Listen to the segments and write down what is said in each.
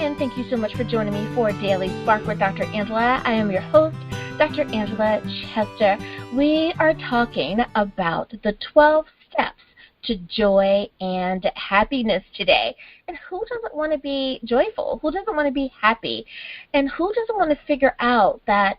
and thank you so much for joining me for Daily Spark with Dr. Angela. I am your host, Dr. Angela Chester. We are talking about the 12 steps to joy and happiness today. And who doesn't want to be joyful? Who doesn't want to be happy? And who doesn't want to figure out that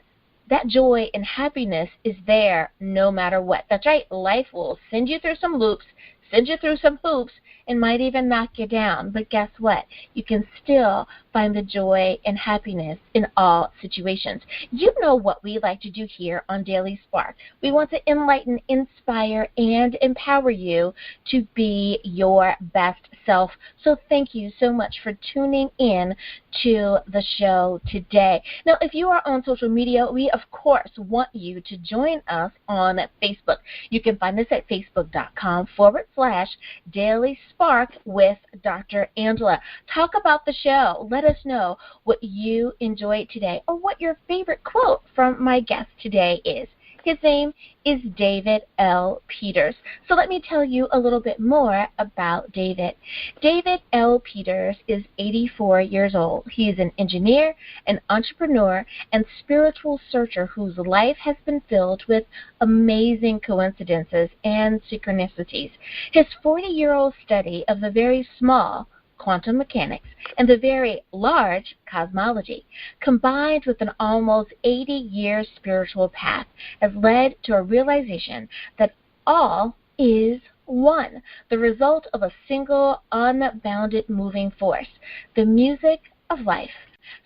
joy and happiness is there no matter what? That's right. Life will send you through some loops, send you through some hoops, and might even knock you down. But guess what? You can still find the joy and happiness in all situations. You know what we like to do here on Daily Spark. We want to enlighten, inspire, and empower you to be your best self. So thank you so much for tuning in to the show today. Now, if you are on social media, we, of course, want you to join us on Facebook. You can find us at facebook.com/Daily Spark with Dr. Angela. Talk about the show. Let us know what you enjoyed today or what your favorite quote from my guest today is. His name is David L. Peters. So let me tell you a little bit more about David. David L. Peters is 84 years old. He is an engineer, an entrepreneur, and spiritual searcher whose life has been filled with amazing coincidences and synchronicities. His 40-year-old study of the very small quantum mechanics and the very large cosmology, combined with an almost 80-year spiritual path, has led to a realization that all is one, the result of a single unbounded moving force, the music of life.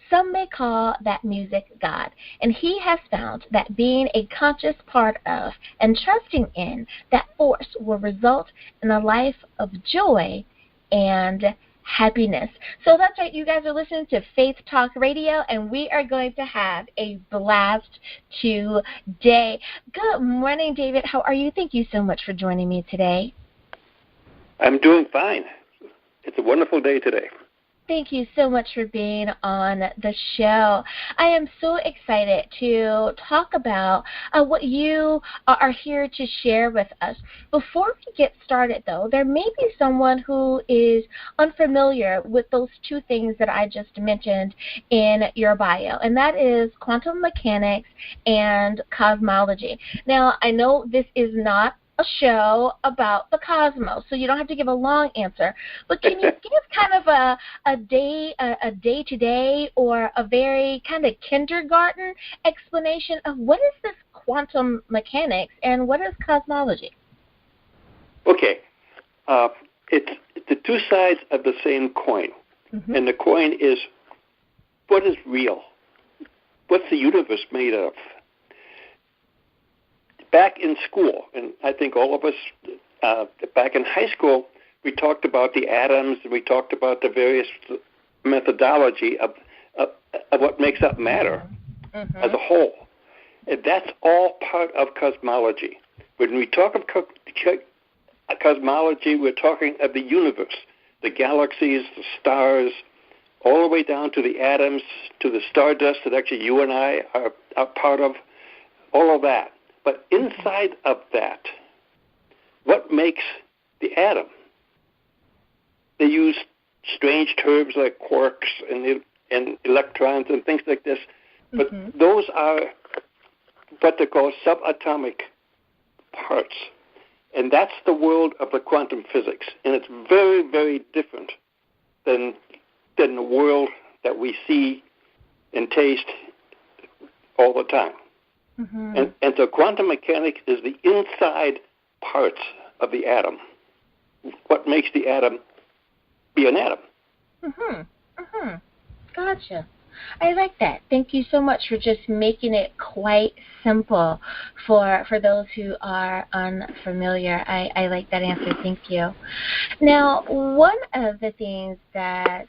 Some may call that music God, and he has found that being a conscious part of and trusting in that force will result in a life of joy and happiness. So that's right, you guys are listening to Faith Talk Radio, and we are going to have a blast today. Good morning, David. How are you? Thank you so much for joining me today. I'm doing fine. It's a wonderful day today. Thank you so much for being on the show. I am so excited to talk about what you are here to share with us. Before we get started, though, there may be someone who is unfamiliar with those two things that I just mentioned in your bio, and that is quantum mechanics and cosmology. Now, I know this is not a show about the cosmos, so you don't have to give a long answer, but can you give kind of a day-to-day or a very kind of kindergarten explanation of what is this quantum mechanics and what is cosmology? Okay. It's the two sides of the same coin, and the coin is, what is real? What's the universe made of? Back in school, and I think all of us back in high school, we talked about the atoms, and we talked about the various methodology of what makes up matter as a whole. And that's all part of cosmology. When we talk of cosmology, we're talking of the universe, the galaxies, the stars, all the way down to the atoms, to the stardust that actually you and I are part of, all of that. But inside of that, what makes the atom? They use strange terms like quarks and electrons and things like this, but those are what they call subatomic parts. And that's the world of the quantum physics. And it's very, very different than the world that we see and taste all the time. And so quantum mechanics is the inside parts of the atom. What makes the atom be an atom? Gotcha. I like that. Thank you so much for just making it quite simple for those who are unfamiliar. I like that answer. Thank you. Now, one of the things that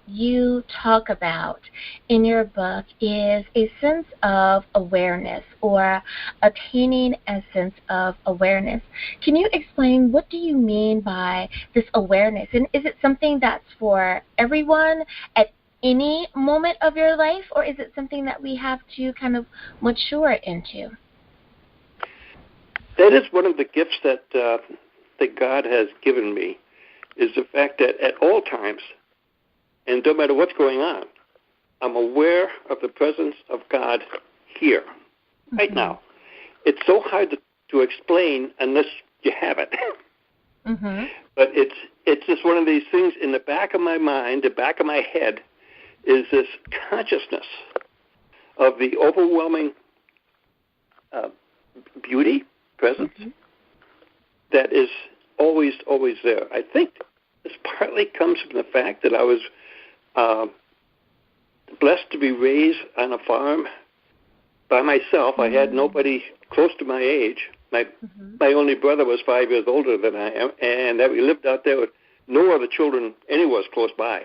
you talk about in your book is a sense of awareness, or attaining a sense of awareness. Can you explain, what do you mean by this awareness? And is it something that's for everyone at any moment of your life, or is it something that we have to kind of mature into? That is one of the gifts that God has given me, is the fact that at all times And no matter what's going on, I'm aware of the presence of God here, right now. It's so hard to explain unless you have it. But it's just one of these things in the back of my mind, the back of my head, is this consciousness of the overwhelming beauty, presence, that is always there. I think this partly comes from the fact that I was blessed to be raised on a farm by myself. I had nobody close to my age. My only brother was 5 years older than I am, and that we lived out there with no other children anywhere close by.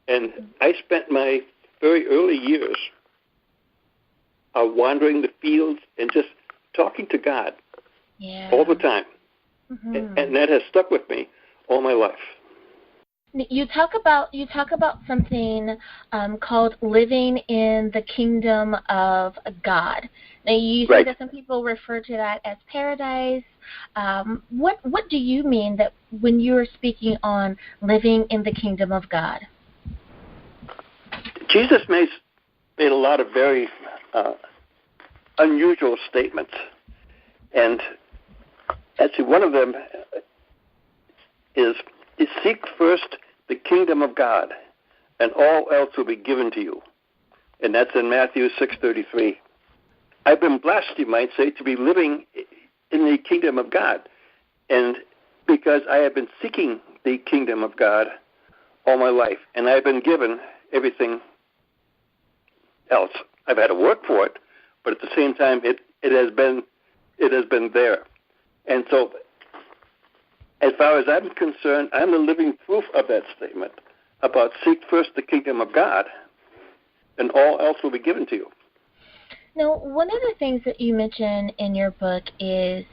And I spent my very early years wandering the fields and just talking to God all the time. And that has stuck with me all my life. You talk about something called living in the kingdom of God. Now, you say that some people refer to that as paradise. What do you mean that when you're speaking on living in the kingdom of God? Jesus made a lot of very unusual statements, and actually one of them is seek first the kingdom of God, and all else will be given to you. And that's in Matthew 6:33. I've been blessed, you might say, to be living in the kingdom of God. And because I have been seeking the kingdom of God all my life, and I've been given everything else. I've had to work for it, but at the same time, it has been there. And so, as far as I'm concerned, I'm the living proof of that statement about seek first the kingdom of God, and all else will be given to you. Now, one of the things that you mention in your book is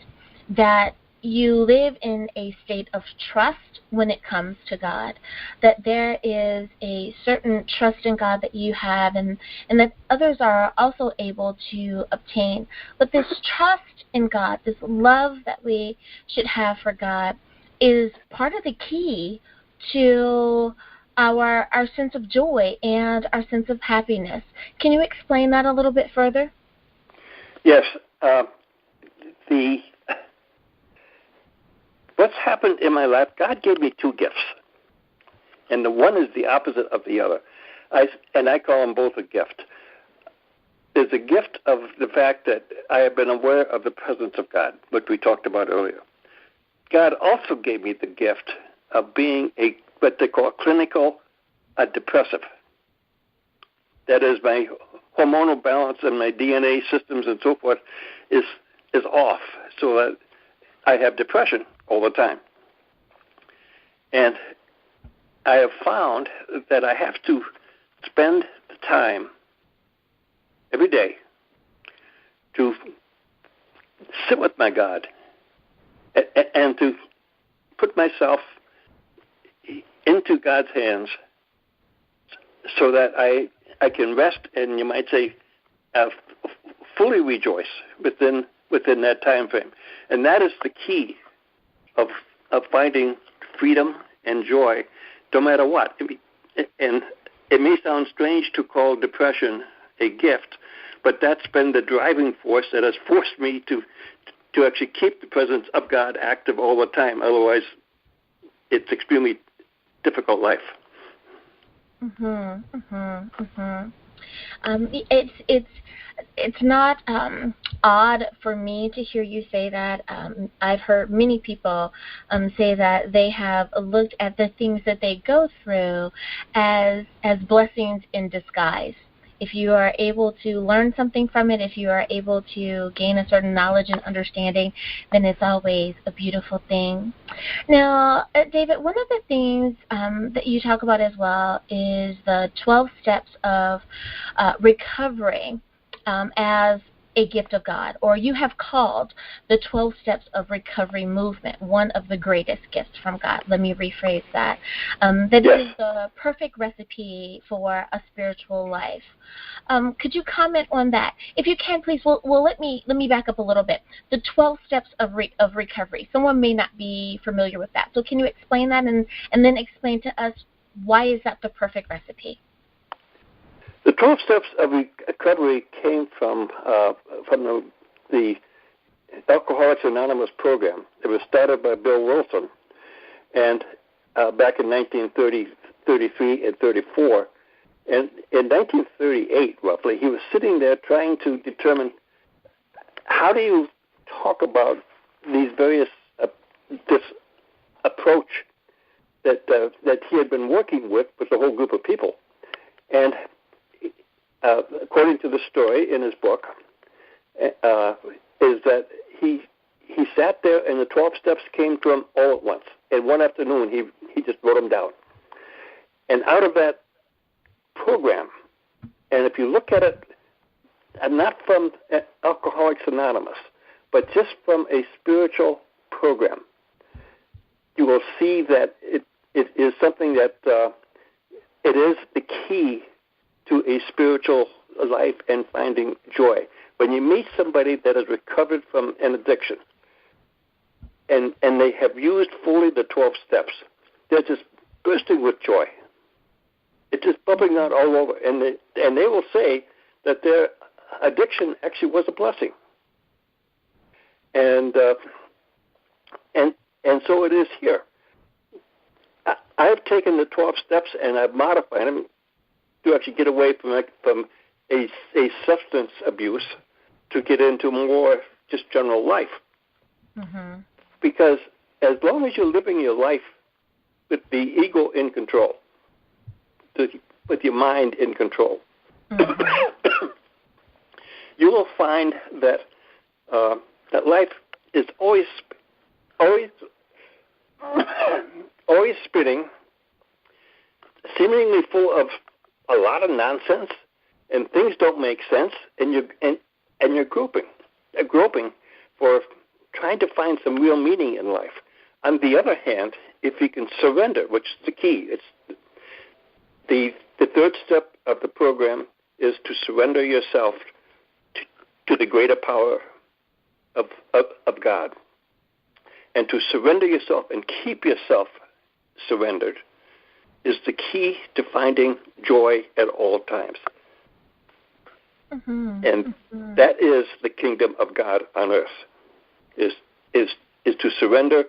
that you live in a state of trust when it comes to God, that there is a certain trust in God that you have and that others are also able to obtain. But this trust in God, this love that we should have for God, is part of the key to our sense of joy and our sense of happiness. Can you explain that a little bit further? Yes. What's happened in my life, God gave me two gifts, and the one is the opposite of the other. I call them both a gift. There's a gift of the fact that I have been aware of the presence of God, which we talked about earlier. God also gave me the gift of being what they call clinical depressive. That is, my hormonal balance and my DNA systems and so forth is off, so that I have depression all the time. And I have found that I have to spend the time every day to sit with my God and to put myself into God's hands so that I can rest and, you might say, fully rejoice within that time frame. And that is the key of finding freedom and joy no matter what. And it may sound strange to call depression a gift, but that's been the driving force that has forced me to actually keep the presence of God active all the time. Otherwise, it's extremely difficult life. It's not odd for me to hear you say that. I've heard many people say that they have looked at the things that they go through as blessings in disguise. If you are able to learn something from it, if you are able to gain a certain knowledge and understanding, then it's always a beautiful thing. Now, David, one of the things that you talk about as well is the 12 steps of recovery as a gift of God, or you have called the 12 steps of recovery movement one of the greatest gifts from God. Let me rephrase that. That yes. It is the perfect recipe for a spiritual life. Could you comment on that? If you can, please. Well, let me back up a little bit. The 12 steps of recovery. Someone may not be familiar with that. So can you explain that and then explain to us why is that the perfect recipe? The 12 steps of recovery came from the Alcoholics Anonymous program. It was started by Bill Wilson, and back in 1933 and 34. And in 1938, roughly, he was sitting there trying to determine how do you talk about these various this approach that he had been working with a whole group of people. And according to the story in his book, is that he sat there and the 12 steps came to him all at once. And one afternoon, he just wrote them down. And out of that program, and if you look at it, not from Alcoholics Anonymous, but just from a spiritual program, you will see that it is something that it is the key to a spiritual life and finding joy. When you meet somebody that has recovered from an addiction, and they have used fully the 12 steps, they're just bursting with joy. It's just bubbling out all over, and they will say that their addiction actually was a blessing. And so it is here. I've taken the 12 steps and I've modified them to actually get away from a substance abuse to get into more just general life. Mm-hmm. Because as long as you're living your life with the ego in control, with your mind in control, mm-hmm. you will find that that life is always spinning, seemingly full of a lot of nonsense, and things don't make sense, and you're groping for trying to find some real meaning in life. On the other hand, if you can surrender, which is the key, it's the third step of the program is to surrender yourself to the greater power of God. And to surrender yourself and keep yourself surrendered is the key to finding joy at all times. Mm-hmm. And mm-hmm. that is the kingdom of God on earth, is to surrender,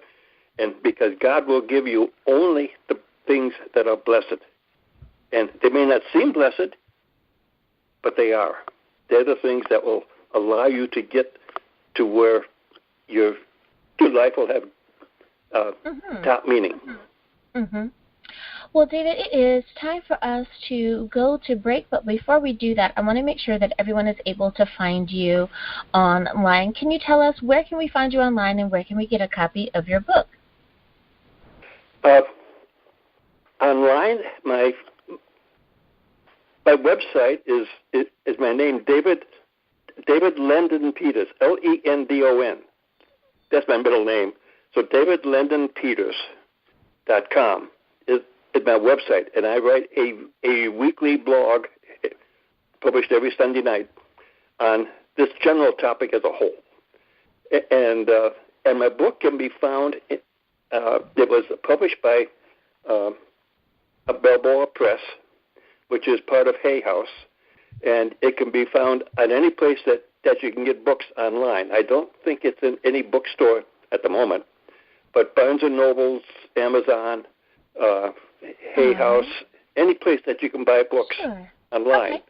and because God will give you only the things that are blessed. And they may not seem blessed, but they are. They're the things that will allow you to get to where your life will have mm-hmm. top meaning. Mm-hmm. Mm-hmm. Well, David, it is time for us to go to break, but before we do that, I want to make sure that everyone is able to find you online. Can you tell us where can we find you online and where can we get a copy of your book? Online, my website is my name, David Lendon Peters, Lendon. That's my middle name. So davidlendonpeters.com is my website, and I write a weekly blog published every Sunday night on this general topic as a whole. And my book can be found. It was published by a Balboa Press, which is part of Hay House, and it can be found at any place that you can get books online. I don't think it's in any bookstore at the moment, but Barnes & Noble's, Amazon, Hay House, any place that you can buy books online. Okay.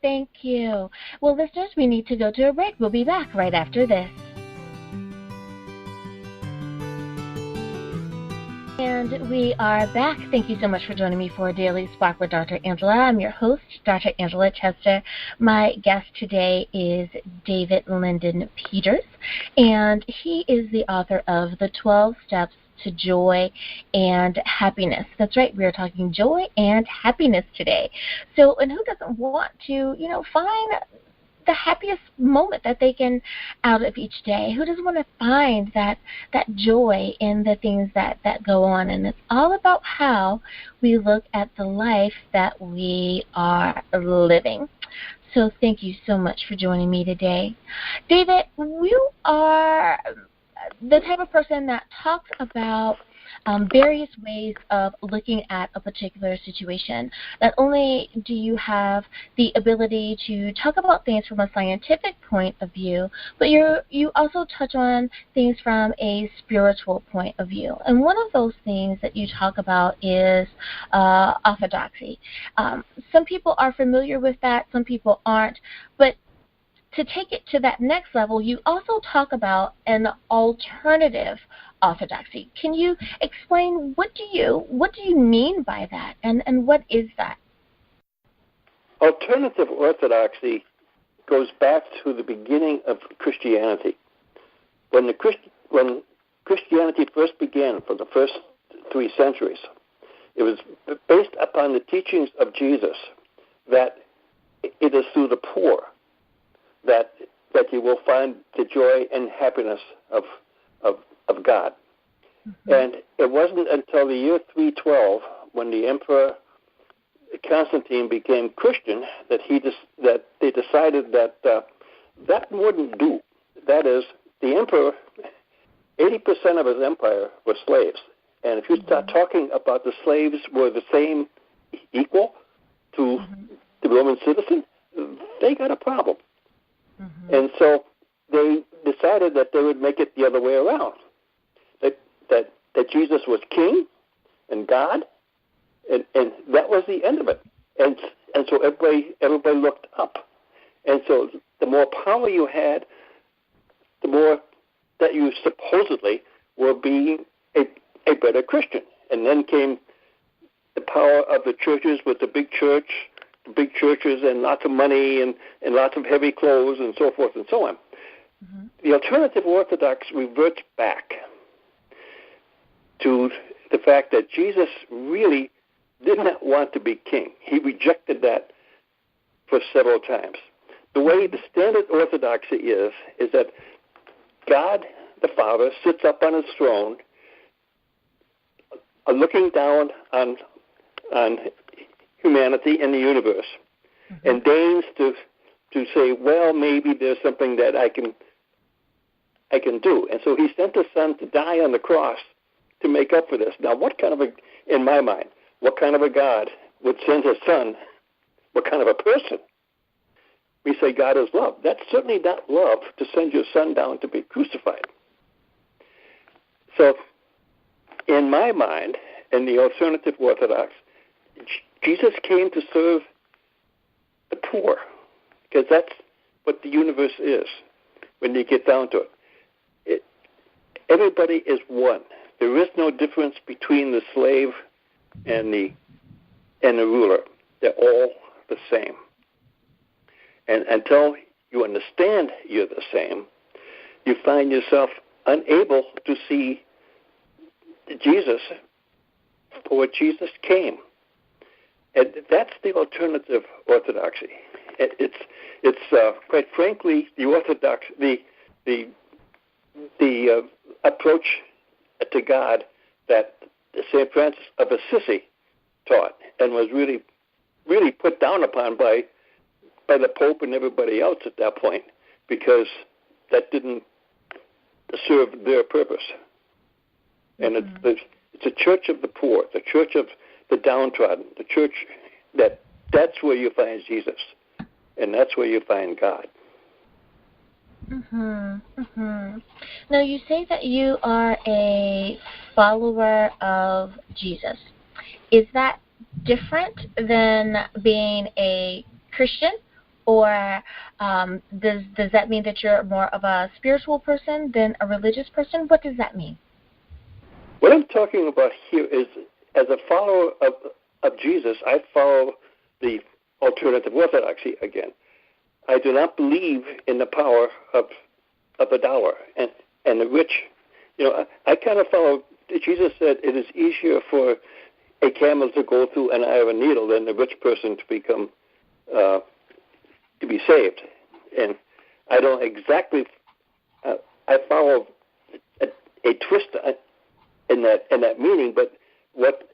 Thank you. Well, listeners, we need to go to a break. We'll be back right after this. And we are back. Thank you so much for joining me for Daily Spark with Dr. Angela. I'm your host, Dr. Angela Chester. My guest today is David Lendon Peters, and he is the author of The 12 Steps to Joy and Happiness. That's right, we are talking joy and happiness today. So, and who doesn't want to, find the happiest moment that they can out of each day? Who doesn't want to find that joy in the things that go on? And it's all about how we look at the life that we are living. So thank you so much for joining me today. David, you are the type of person that talks about various ways of looking at a particular situation. Not only do you have the ability to talk about things from a scientific point of view, but you also touch on things from a spiritual point of view. And one of those things that you talk about is orthodoxy. Some people are familiar with that, some people aren't, but to take it to that next level, you also talk about an alternative orthodoxy. Can you explain what do you mean by that, and what is that? Alternative orthodoxy goes back to the beginning of Christianity. When Christianity first began, for the first 3 centuries, it was based upon the teachings of Jesus that it is through the poor that you will find the joy and happiness of God. Mm-hmm. And it wasn't until the year 312, when the Emperor Constantine became Christian, that they decided that that wouldn't do. That is, the emperor, 80% of his empire were slaves. And if you start talking about the slaves were the same, equal to the Roman citizen, they got a problem. Mm-hmm. And so they decided that they would make it the other way around, that Jesus was king and God, and that was the end of it. And so everybody looked up. And so the more power you had, the more that you supposedly were being a better Christian. And then came the power of the churches with the big churches and lots of money and lots of heavy clothes and so forth and so on. Mm-hmm. The alternative orthodox reverts back to the fact that Jesus really did not want to be king. He rejected that for several times. The way the standard orthodoxy is that God the Father sits up on his throne, looking down on humanity and the universe, mm-hmm. and deigns to say, well, maybe there's something that I can do. And so he sent his son to die on the cross to make up for this. Now, in my mind, what kind of a God would send his son? What kind of a person? We say God is love. That's certainly not love to send your son down to be crucified. So, in my mind, in the alternative orthodox, Jesus came to serve the poor, because that's what the universe is when you get down to it. Everybody is one. There is no difference between the slave and the ruler. They're all the same. And until you understand you're the same, you find yourself unable to see Jesus for what Jesus came. And that's the alternative orthodoxy. It's quite frankly the orthodox, the approach to God that St. Francis of Assisi taught and was really, really put down upon by the Pope and everybody else at that point, because that didn't serve their purpose. And it's a church of the poor, the church of the downtrodden, the church that's where you find Jesus, and that's where you find God. Mm-hmm. Mm-hmm. Now, you say that you are a follower of Jesus. Is that different than being a Christian? Or does that mean that you're more of a spiritual person than a religious person? What does that mean? What I'm talking about here is, as a follower of Jesus, I follow the alternative orthodoxy again. I do not believe in the power of the dollar and the rich. I kind of follow. Jesus said it is easier for a camel to go through an eye of a needle than a rich person to become to be saved. And I don't exactly. I follow a twist in that meaning, but what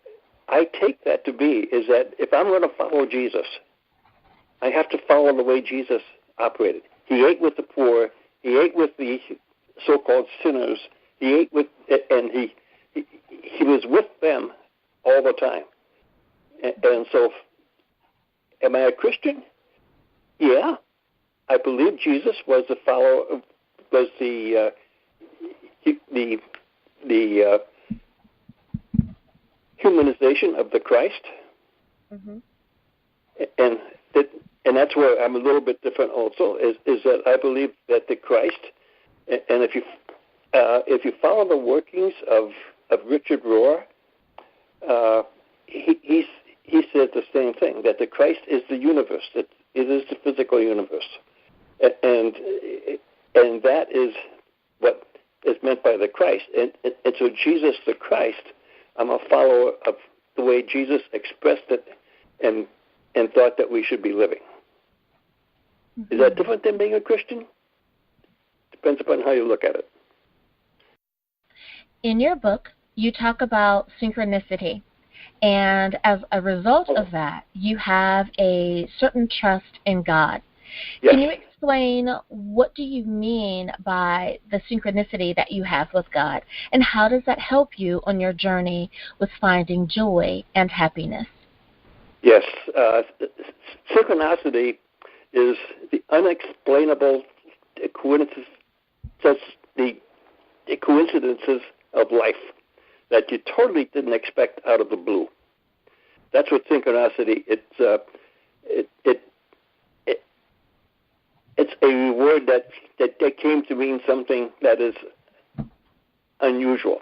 I take that to be is that if I'm going to follow Jesus, I have to follow the way Jesus operated. He ate with the poor. He ate with the so-called sinners. He ate with, and he was with them all the time. And so, am I a Christian? Yeah. I believe Jesus was the follower, was the humanization of the Christ. Mm-hmm. And that's where I'm a little bit different also, is that I believe that the Christ, and if you follow the workings of Richard Rohr, he said the same thing, that the Christ is the universe, that it is the physical universe. And that is what is meant by the Christ. And so Jesus the Christ, I'm a follower of the way Jesus expressed it and thought that we should be living. Mm-hmm. Is that different than being a Christian? Depends upon how you look at it. In your book, you talk about synchronicity. And as a result of that, you have a certain trust in God. Yes. Can you explain what do you mean by the synchronicity that you have with God, and how does that help you on your journey with finding joy and happiness? Yes. Synchronicity is the unexplainable coincidences of life that you totally didn't expect out of the blue. That's what synchronicity. It's a word that came to mean something that is unusual.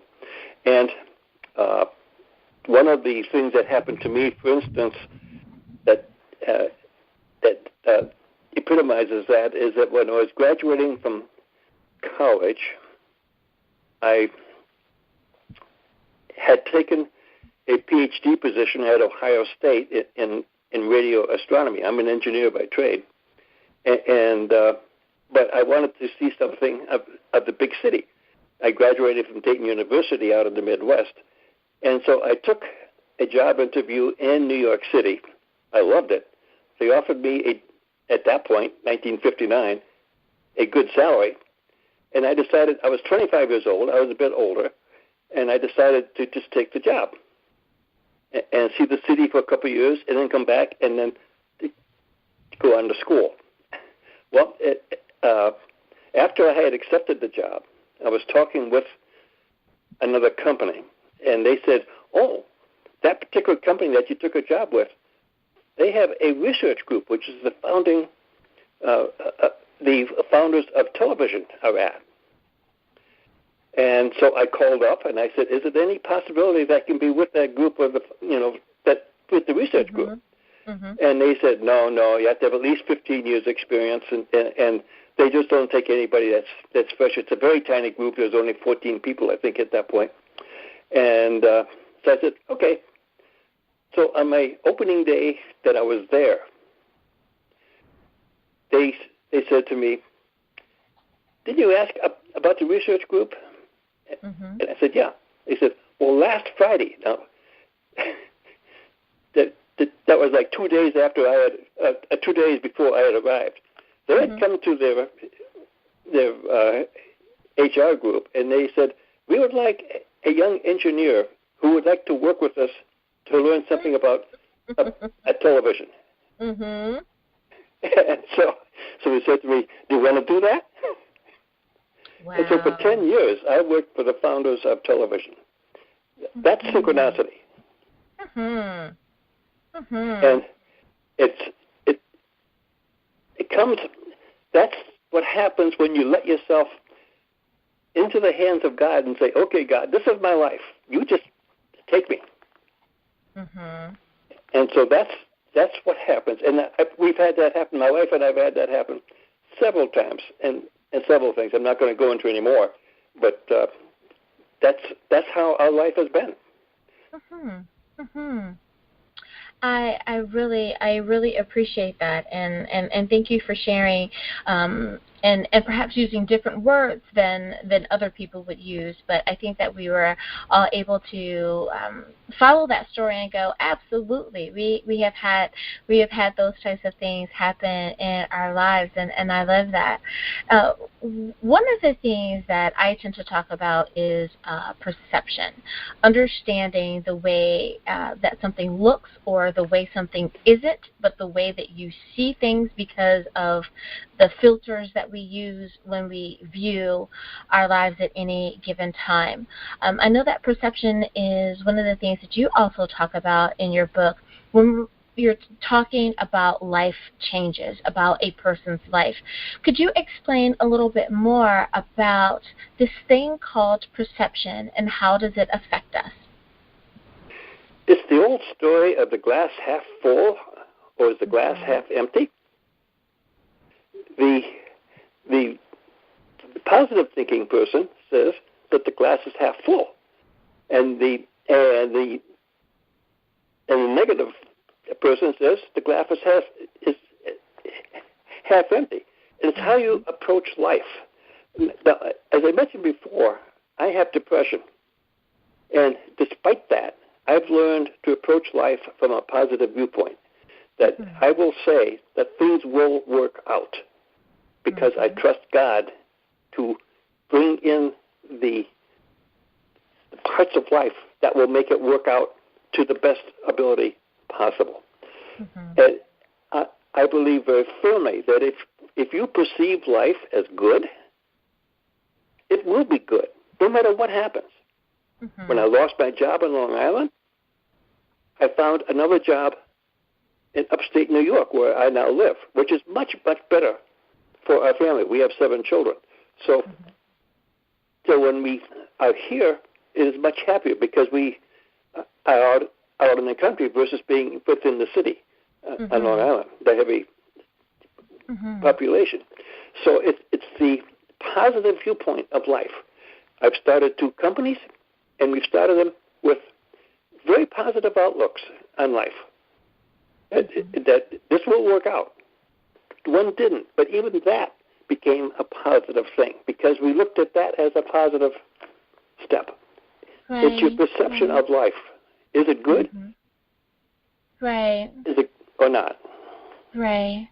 And one of the things that happened to me, for instance, that epitomizes that is that when I was graduating from college, I had taken a PhD position at Ohio State in radio astronomy. I'm an engineer by trade. But I wanted to see something of the big city. I graduated from Dayton University out of the Midwest. And so I took a job interview in New York City. I loved it. They offered me, at that point, 1959, a good salary. And I decided, I was 25 years old, I was a bit older, and I decided to just take the job and see the city for a couple of years and then come back and then go on to school. Well, after I had accepted the job, I was talking with another company, and they said, oh, that particular company that you took a job with, they have a research group, which is the founders of television are at. And so I called up and I said, is there any possibility that I can be with that group of with the research group? Mm-hmm. And they said, no, you have to have at least 15 years experience, and they just don't take anybody that's fresh. It's a very tiny group. There's only 14 people, I think, at that point. And so I said, okay. So on my opening day that I was there, they said to me, did you ask about the research group? Mm-hmm. And I said, yeah. They said, well, last Friday. Now, that was like 2 days after I had, 2 days before I had arrived. They had come to their HR group, and they said, we would like a young engineer who would like to work with us to learn something about television. Mm-hmm. And so they said to me, do you want to do that? Wow. And so for 10 years, I worked for the founders of television. That's synchronicity. Mm-hmm. Mm-hmm. And it comes, that's what happens when you let yourself into the hands of God and say, okay, God, this is my life. You just take me. Mm-hmm. And so that's what happens. And we've had that happen. My wife and I have had that happen several times and several things. I'm not going to go into any more, but that's how our life has been. Mm-hmm. Mm-hmm. I really appreciate that, and thank you for sharing and perhaps using different words than other people would use. But I think that we were all able to follow that story and go, absolutely, we have had those types of things happen in our lives, and I love that. One of the things that I tend to talk about is perception, understanding the way that something looks or the way something isn't, but the way that you see things because of the filters that we use when we view our lives at any given time. I know that perception is one of the things that you also talk about in your book when you're talking about life changes, about a person's life. Could you explain a little bit more about this thing called perception and how does it affect us? It's the old story of the glass half full or is the glass half empty. The positive thinking person says that the glass is half full, and the negative person says the glass is half empty. And it's how you approach life. Now, as I mentioned before, I have depression, and despite that, I've learned to approach life from a positive viewpoint. That I will say that things will work out, because I trust God to bring in the parts of life that will make it work out to the best ability possible. And I believe very firmly that if you perceive life as good, it will be good, no matter what happens. When I lost my job in Long Island, I found another job in upstate New York, where I now live, which is much, much better for our family. We have 7 children. So when we are here, it is much happier because we are out in the country versus being within the city on Long Island, the heavy population. So it's the positive viewpoint of life. I've started 2 companies, and we've started them with very positive outlooks on life. That this will work out. One didn't, but even that became a positive thing because we looked at that as a positive step. Right. It's your perception of life. Is it good? Right. Is it or not? Right.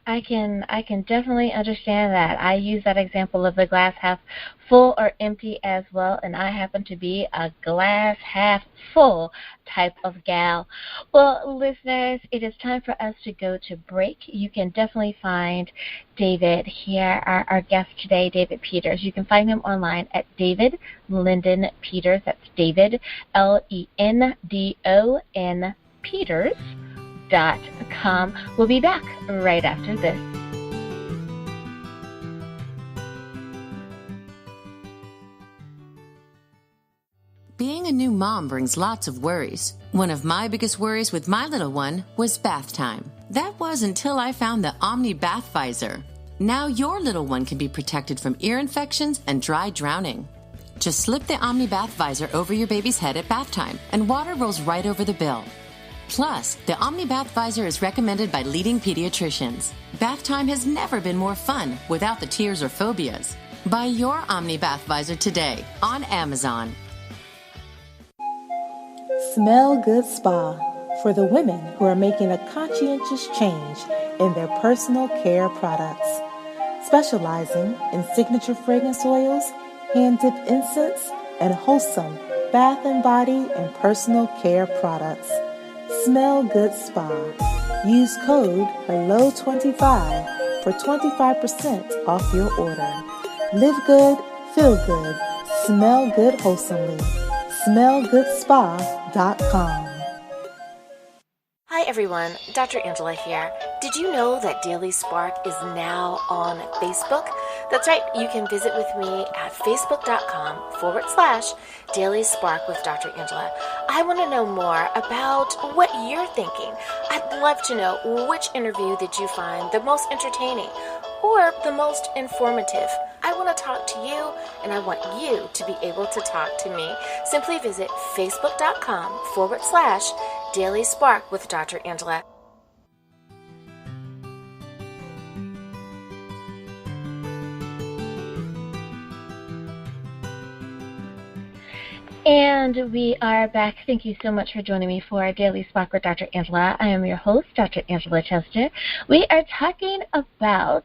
I can definitely understand that. I use that example of the glass half full or empty as well, and I happen to be a glass half full type of gal. Well, listeners, it is time for us to go to break. You can definitely find David here, our guest today, David Peters. You can find him online at David Lyndon Peters. That's David, Lendon Peters.com. We'll be back right after this. Being a new mom brings lots of worries. One of my biggest worries with my little one was bath time. That was until I found the Omni Bath Visor. Now your little one can be protected from ear infections and dry drowning. Just slip the Omni Bath Visor over your baby's head at bath time, and water rolls right over the bill. Plus, the Omni Bath Visor is recommended by leading pediatricians. Bath time has never been more fun without the tears or phobias. Buy your Omni Bath Visor today on Amazon. Smell Good Spa for the women who are making a conscientious change in their personal care products. Specializing in signature fragrance oils, hand-dipped incense, and wholesome bath and body and personal care products. Smell Good Spa. Use code HELLO25 for 25% off your order. Live good, feel good, smell good wholesomely. SmellGoodSpa.com. Hi everyone, Dr. Angela here. Did you know that Daily Spark is now on Facebook? That's right, you can visit with me at facebook.com/Daily Spark with Dr. Angela. I want to know more about what you're thinking. I'd love to know which interview did you find the most entertaining or the most informative. I want to talk to you, and I want you to be able to talk to me. Simply visit facebook.com/Daily Spark with Dr. Angela. And we are back. Thank you so much for joining me for our Daily Spark with Dr. Angela. I am your host, Dr. Angela Chester. We are talking about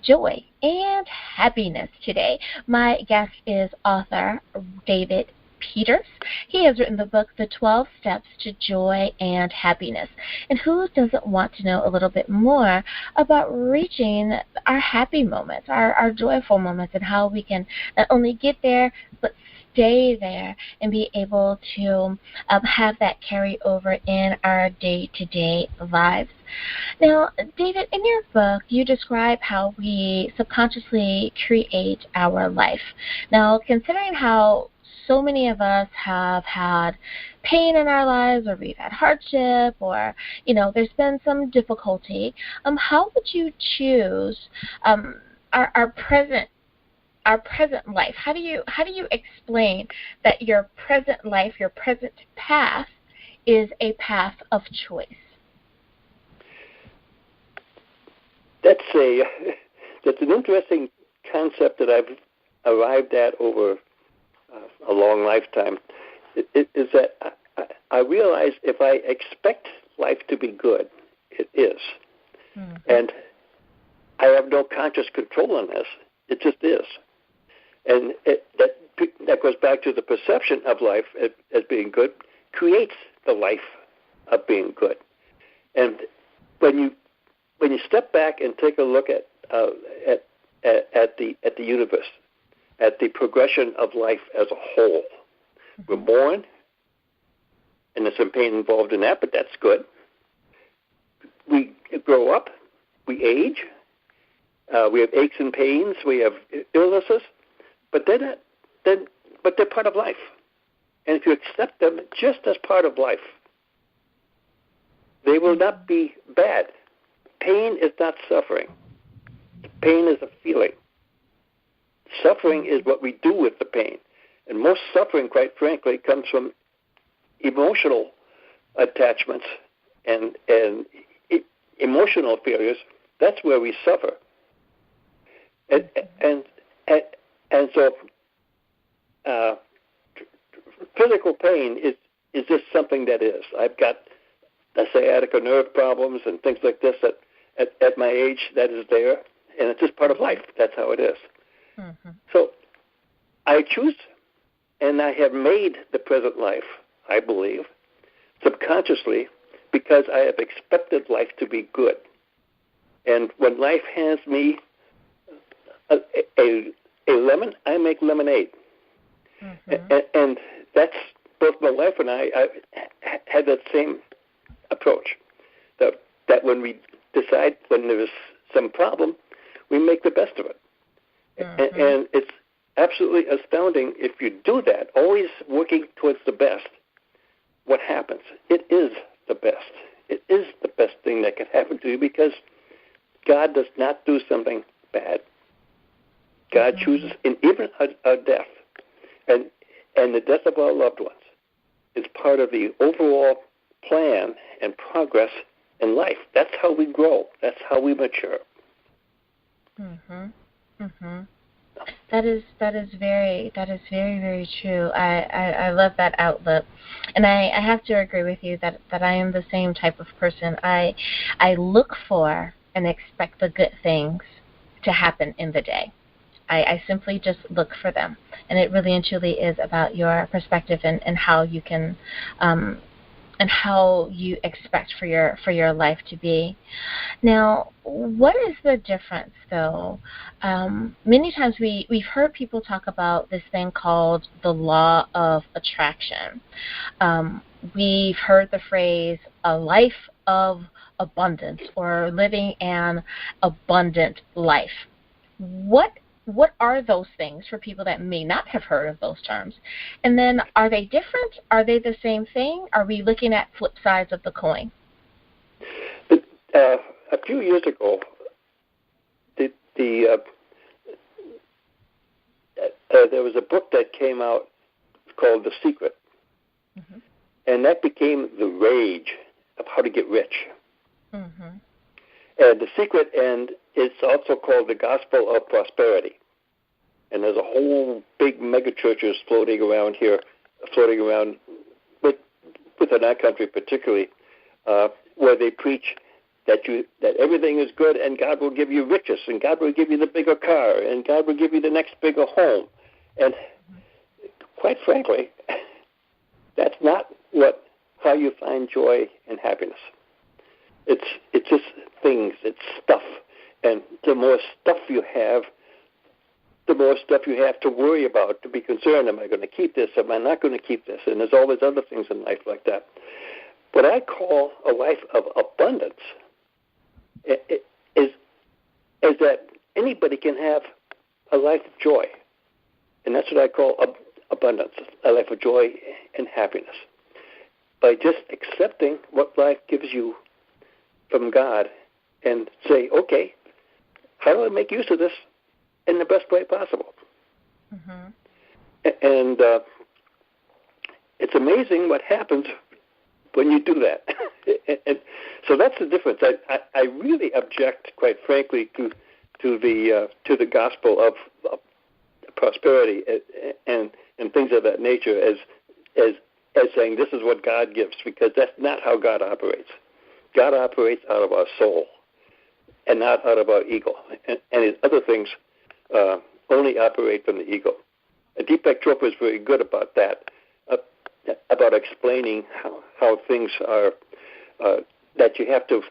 joy and happiness today. My guest is author David Peters. He has written the book, The 12 Steps to Joy and Happiness. And who doesn't want to know a little bit more about reaching our happy moments, our joyful moments, and how we can not only get there, but stay there and be able to have that carry over in our day-to-day lives. Now, David, in your book, you describe how we subconsciously create our life. Now, considering how so many of us have had pain in our lives, or we've had hardship, or, there's been some difficulty, how would you choose our present life? How do you explain that your present life, your present path, is a path of choice? That's an interesting concept that I've arrived at over a long lifetime. Is that I realize if I expect life to be good, it is. Mm-hmm. And I have no conscious control on this. It just is. And that goes back to the perception of life as being good creates the life of being good. And when you step back and take a look at the universe, at the progression of life as a whole, we're born, and there's some pain involved in that, but that's good. We grow up, we age, we have aches and pains, we have illnesses, but they're part of life. And if you accept them just as part of life, they will not be bad. Pain is not suffering. Pain is a feeling. Suffering is what we do with the pain. And most suffering, quite frankly, comes from emotional attachments and emotional failures. That's where we suffer. And so physical pain is just something that is. I've got sciatica nerve problems and things like this that at my age that is there, and it's just part of life. That's how it is. Mm-hmm. So I choose, and I have made the present life, I believe, subconsciously, because I have expected life to be good. And when life hands me a lemon, I make lemonade. Mm-hmm. And that's both my wife and I had that same approach. That when we decide when there is some problem, we make the best of it. Mm-hmm. And it's absolutely astounding if you do that, always working towards the best. What happens? It is the best. It is the best thing that can happen to you because God does not do something bad. God chooses, in even a death, and the death of our loved ones is part of the overall plan and progress in life. That's how we grow. That's how we mature. That is very, very true. I love that outlook, and I have to agree with you that I am the same type of person. I look for and expect the good things to happen in the day. I simply just look for them, and it really and truly is about your perspective and how you can and how you expect for your life to be. Now, what is the difference, though? Many times we've heard people talk about this thing called the law of attraction. We've heard the phrase a life of abundance or living an abundant life. What are those things for people that may not have heard of those terms? And then are they different? Are they the same thing? Are we looking at flip sides of the coin? A few years ago, there was a book that came out called The Secret. Mm-hmm. And that became the rage of how to get rich. Mm-hmm. And The Secret, and it's also called The Gospel of Prosperity. And there's a whole big mega churches floating around here floating around within our country particularly, where they preach that everything is good and God will give you riches and God will give you the bigger car and God will give you the next bigger home. And quite frankly, that's not how you find joy and happiness. It's just things, it's stuff. And the more stuff you have, the more stuff you have to worry about, to be concerned, am I going to keep this, am I not going to keep this? And there's all these other things in life like that. What I call a life of abundance is that anybody can have a life of joy. And that's what I call abundance, a life of joy and happiness. By just accepting what life gives you from God and say, okay, how do I make use of this in the best way possible? Mm-hmm. And it's amazing what happens when you do that. And so that's the difference. I really object, quite frankly, to the gospel of prosperity and things of that nature as saying this is what God gives, because that's not how God operates. God operates out of our soul and not out of our ego. And his other things only operate from the ego. And Deepak Chopra is very good about that, about explaining how things are, that you have to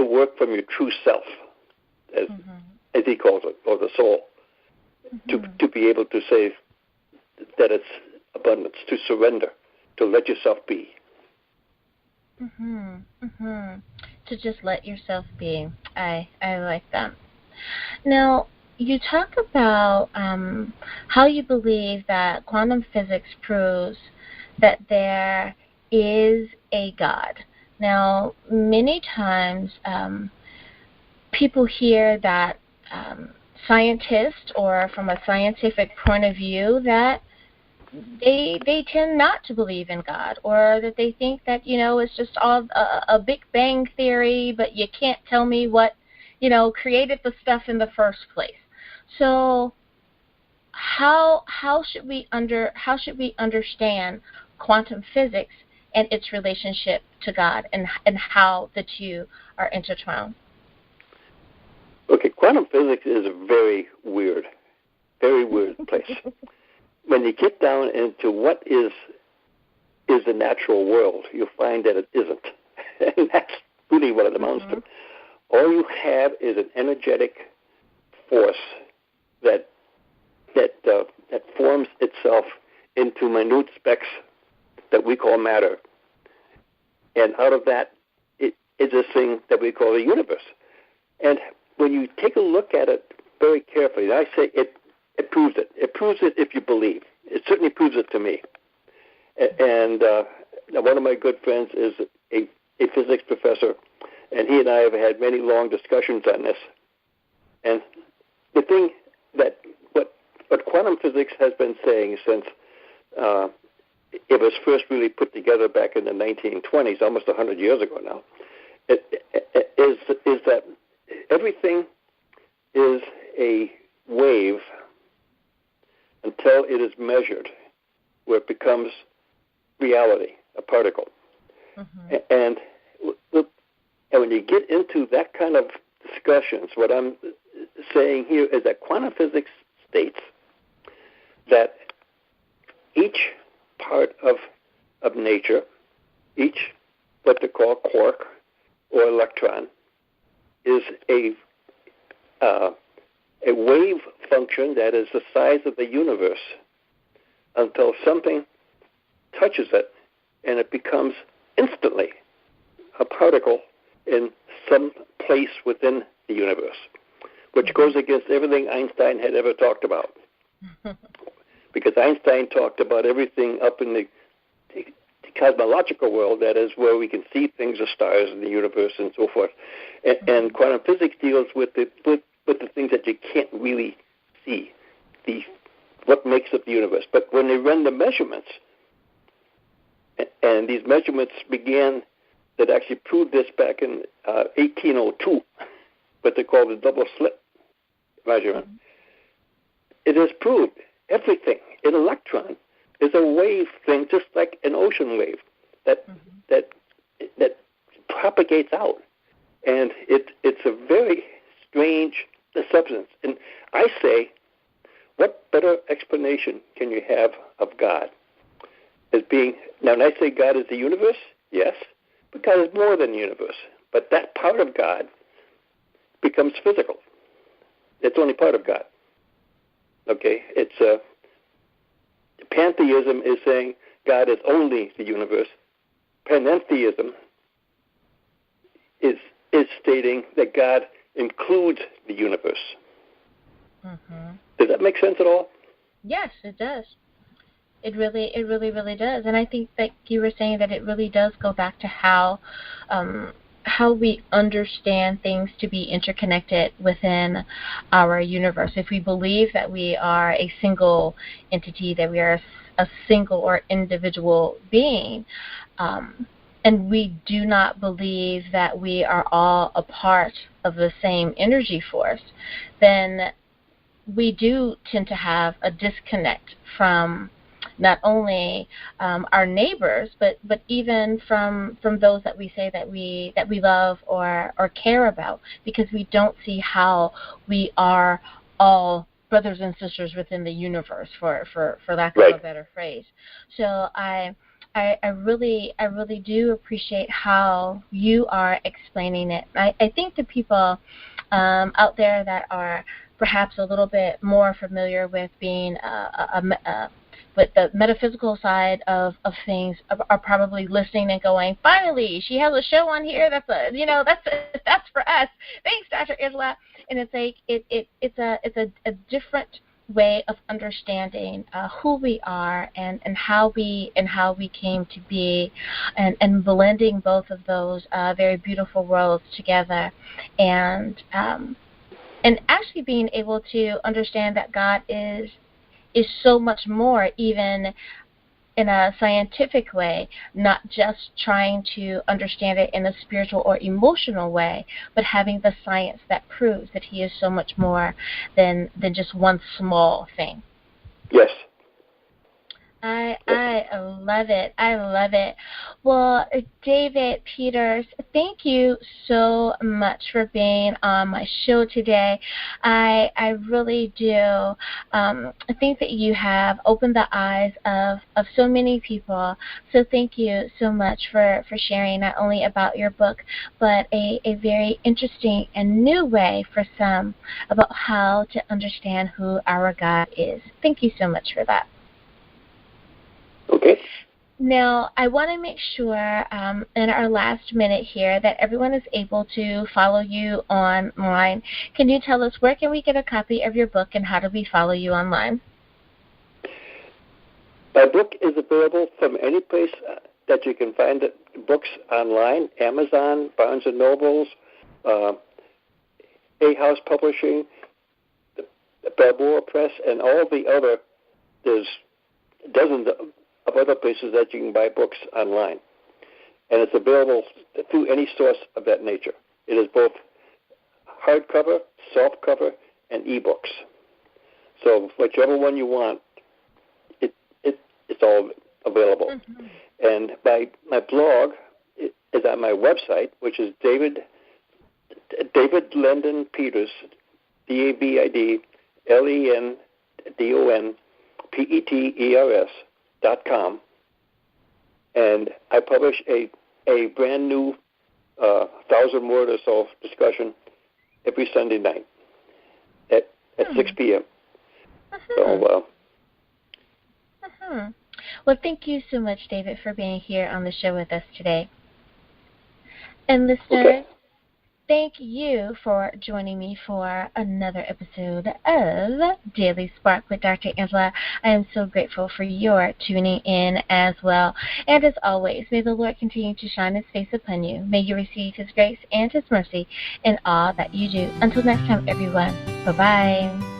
work from your true self, as he calls it, or the soul, to be able to say that it's abundance, to surrender, to let yourself be. To just let yourself be. I like that. Now, you talk about how you believe that quantum physics proves that there is a God. Now, many times people hear that scientists, or from a scientific point of view, that they tend not to believe in God, or that they think that, it's just all a Big Bang theory, but you can't tell me what, created the stuff in the first place. So how should we understand quantum physics and its relationship to God, and how the two are intertwined? Okay, quantum physics is a very weird place. When you get down into what is the natural world, you'll find that it isn't. And that's really what it amounts to. All you have is an energetic force that forms itself into minute specks that we call matter. And out of that, it is this thing that we call the universe. And when you take a look at it very carefully, I say it proves it. It proves it if you believe. It certainly proves it to me. And one of my good friends is a physics professor, and he and I have had many long discussions on this. And the thing that what quantum physics has been saying since it was first really put together back in the 1920s, almost 100 years ago now, is that everything is a wave until it is measured, where it becomes reality, a particle. And when you get into that kind of discussions, what I'm saying here is that quantum physics states that each part of nature, each what they call quark or electron, is a wave function that is the size of the universe until something touches it and it becomes instantly a particle in some place within the universe, which goes against everything Einstein had ever talked about. Because Einstein talked about everything up in the cosmological world, that is where we can see things, the stars in the universe and so forth. And quantum physics deals with the things that you can't really see, what makes up the universe. But when they run the measurements, and these measurements began, that actually proved this back in 1802, what they call the double slit measurement. It has proved everything. An electron is a wave thing, just like an ocean wave that propagates out, and it's a very strange substance. And I say, what better explanation can you have of God as being? Now, when I say God is the universe, yes, but God is more than the universe. But that part of God becomes physical. It's only part of God. Okay, it's pantheism is saying God is only the universe. Panentheism is stating that God includes the universe. Mm-hmm. Does that make sense at all? Yes, it does. It really does. And I think that you were saying that it really does go back to how we understand things to be interconnected within our universe. If we believe that we are a single entity, that we are a single or individual being, and we do not believe that we are all a part of the same energy force, then we do tend to have a disconnect from not only our neighbors, but even from those that we say that we love or care about, because we don't see how we are all brothers and sisters within the universe, for lack of a better phrase. So I really do appreciate how you are explaining it. I think the people out there that are perhaps a little bit more familiar with being with the metaphysical side of things are probably listening and going, finally, she has a show on here. That's for us. Thanks, Dr. Angela. And it's like it's a different way of understanding who we are and how we came to be, and blending both of those very beautiful worlds together, and actually being able to understand that God is so much more, even in a scientific way, not just trying to understand it in a spiritual or emotional way, but having the science that proves that he is so much more than just one small thing. Yes. I love it. I love it. Well, David Peters, thank you so much for being on my show today. I really do think that you have opened the eyes of so many people. So thank you so much for sharing not only about your book, but a very interesting and new way for some about how to understand who our God is. Thank you so much for that. Okay. Now, I want to make sure in our last minute here that everyone is able to follow you online. Can you tell us where can we get a copy of your book and how do we follow you online? My book is available from any place that you can find books online: Amazon, Barnes & Nobles, A House Publishing, the Balboa Press, and all the other. There's dozens of other places that you can buy books online. And it's available through any source of that nature. It is both hardcover, softcover, and ebooks. So whichever one you want, it's all available. Mm-hmm. And my blog is on my website, which is David Lendon Peters, DAVIDLENDONPETERS.com, and I publish a brand new 1,000-word or so discussion every Sunday night at 6 p.m. So, well, thank you so much, David, for being here on the show with us today. And listeners, thank you for joining me for another episode of Daily Spark with Dr. Angela. I am so grateful for your tuning in as well. And as always, may the Lord continue to shine his face upon you. May you receive his grace and his mercy in all that you do. Until next time, everyone. Bye-bye.